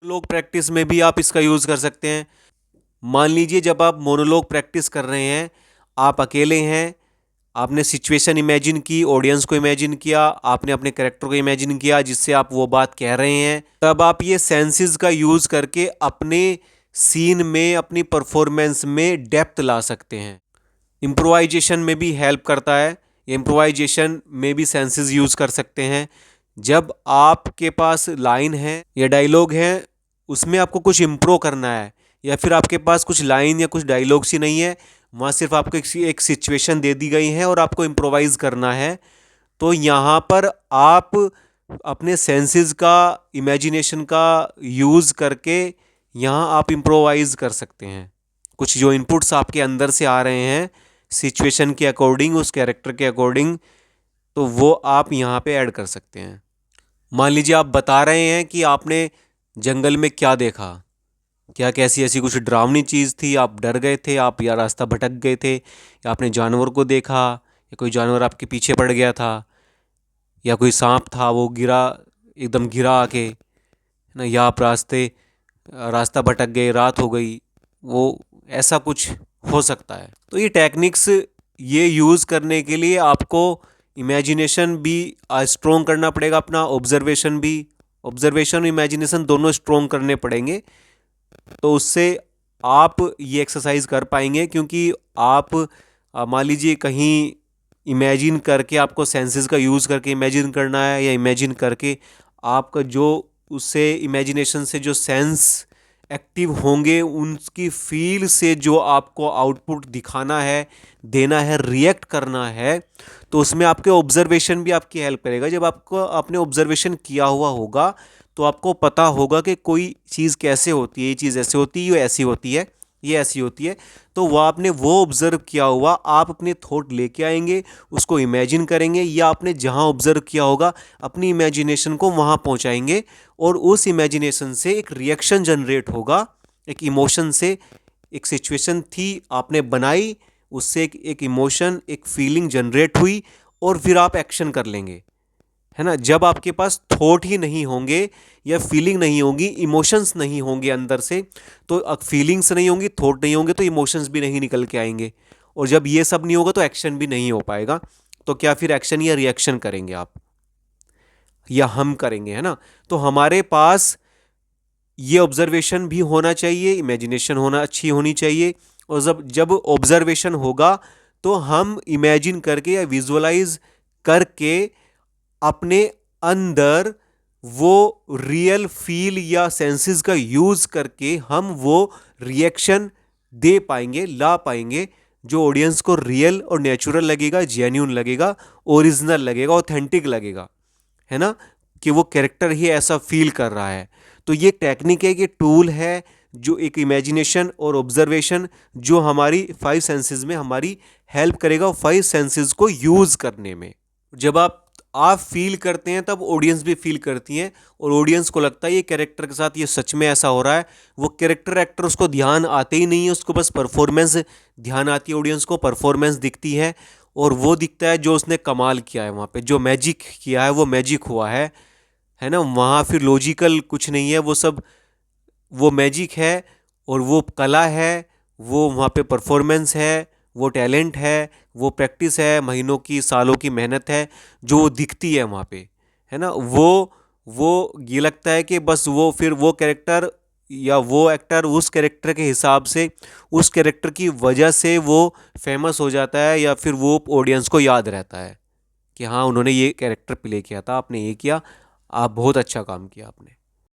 Monologue practice में भी आप इसका यूज़ कर सकते हैं। मान लीजिए जब आप मोनोलॉग प्रैक्टिस कर रहे हैं, आप अकेले हैं, आपने सिचुएशन इमेजिन की, ऑडियंस को इमेजिन किया, आपने अपने कैरेक्टर को इमेजिन किया जिससे आप वो बात कह रहे हैं, तब आप ये सेंसेस का यूज़ करके अपने सीन में, अपनी परफॉर्मेंस में डेप्थ ला सकते हैं। इम्प्रोवाइजेशन में भी हेल्प करता है। इम्प्रोवाइजेशन में भी सेंसेस यूज़ कर सकते हैं। जब आपके पास लाइन है या डायलॉग है, उसमें आपको कुछ इम्प्रो करना है, या फिर आपके पास कुछ लाइन या कुछ डायलॉग्स ही नहीं है, वहाँ सिर्फ आपको एक सिचुएशन दे दी गई है और आपको इम्प्रोवाइज़ करना है, तो यहाँ पर आप अपने सेंसेस का, इमेजिनेशन का यूज़ करके यहाँ आप इम्प्रोवाइज़ कर सकते हैं। कुछ जो इनपुट्स आपके अंदर से आ रहे हैं सिचुएशन के अकॉर्डिंग, उस कैरेक्टर के अकॉर्डिंग, तो वो आप यहाँ पे ऐड कर सकते हैं। मान लीजिए आप बता रहे हैं कि आपने जंगल में क्या देखा, क्या कैसी ऐसी कुछ डरावनी चीज़ थी, आप डर गए थे, आप या रास्ता भटक गए थे, या आपने जानवर को देखा, या कोई जानवर आपके पीछे पड़ गया था, या कोई सांप था वो गिरा, एकदम गिरा आके, है ना, या आप रास्ता भटक गए, रात हो गई, वो ऐसा कुछ हो सकता है। तो ये टेक्निक्स, ये यूज़ करने के लिए आपको इमेजिनेशन भी स्ट्रोंग करना पड़ेगा, अपना ऑब्जर्वेशन इमेजिनेशन दोनों स्ट्रोंग करने पड़ेंगे, तो उससे आप ये एक्सरसाइज कर पाएंगे। क्योंकि आप मान लीजिए कहीं इमेजिन करके, आपको सेंसेस का यूज़ करके इमेजिन करना है, या इमेजिन करके आपका जो उससे इमेजिनेशन से जो सेंस एक्टिव होंगे, उनकी फील से जो आपको आउटपुट दिखाना है, देना है, रिएक्ट करना है, तो उसमें आपके ऑब्जर्वेशन भी आपकी हेल्प करेगा। जब आपको आपने ऑब्जर्वेशन किया हुआ होगा तो आपको पता होगा कि कोई चीज़ कैसे होती है, ये चीज़ ऐसे होती है, ये ऐसी होती है, ये ऐसी होती है, तो वह आपने वो ऑब्ज़र्व किया हुआ, आप अपने थॉट लेके आएंगे, उसको इमेजिन करेंगे, या आपने जहाँ ऑब्ज़र्व किया होगा अपनी इमेजिनेशन को वहाँ पहुँचाएंगे, और उस इमेजिनेशन से एक रिएक्शन जनरेट होगा, एक इमोशन से। एक सिचुएशन थी, आपने बनाई, उससे एक इमोशन, एक फीलिंग जनरेट हुई, और फिर आप एक्शन कर लेंगे, है ना। जब आपके पास थॉट ही नहीं होंगे, या फीलिंग नहीं होगी, इमोशंस नहीं होंगे अंदर से, तो फीलिंग्स नहीं होंगी, थॉट नहीं होंगे, तो इमोशंस भी नहीं निकल के आएंगे, और जब ये सब नहीं होगा तो एक्शन भी नहीं हो पाएगा। तो क्या फिर एक्शन या रिएक्शन करेंगे आप, या हम करेंगे, है ना। तो हमारे पास ये ऑब्जर्वेशन भी होना चाहिए, इमेजिनेशन होना अच्छी होनी चाहिए, और जब जब ऑब्जर्वेशन होगा तो हम इमेजिन करके या विजुअलाइज करके अपने अंदर वो रियल फील या सेंसेस का यूज करके हम वो रिएक्शन दे पाएंगे, ला पाएंगे, जो ऑडियंस को रियल और नेचुरल लगेगा, जेन्यून लगेगा, ओरिजिनल लगेगा, ऑथेंटिक लगेगा, है ना, कि वो कैरेक्टर ही ऐसा फील कर रहा है। तो ये टेक्निक है, ये टूल है, जो एक इमेजिनेशन और ऑब्जर्वेशन, जो हमारी फाइव सेंसेस में हमारी हेल्प करेगा, फाइव सेंसेस को यूज करने में। जब आप फील करते हैं तब ऑडियंस भी फील करती है, और ऑडियंस को लगता है ये कैरेक्टर के साथ ये सच में ऐसा हो रहा है। वो कैरेक्टर एक्टर उसको ध्यान आते ही नहीं है, उसको बस परफॉर्मेंस ध्यान आती है, ऑडियंस को परफॉर्मेंस दिखती है, और वो दिखता है जो उसने कमाल किया है, वहाँ पे जो मैजिक किया है वो मैजिक हुआ है ना। वहाँ फिर लॉजिकल कुछ नहीं है, वो सब वो मैजिक है, और वो कला है, वो वहाँ पे परफॉर्मेंस है, वो टैलेंट है, वो प्रैक्टिस है, महीनों की, सालों की मेहनत है, जो दिखती है वहाँ पे, है ना। वो ये लगता है कि बस वो फिर वो कैरेक्टर या वो एक्टर उस कैरेक्टर के हिसाब से, उस कैरेक्टर की वजह से वो फेमस हो जाता है, या फिर वो ऑडियंस को याद रहता है कि हाँ उन्होंने ये कैरेक्टर प्ले किया था, आपने ये किया, आप बहुत अच्छा काम किया आपने।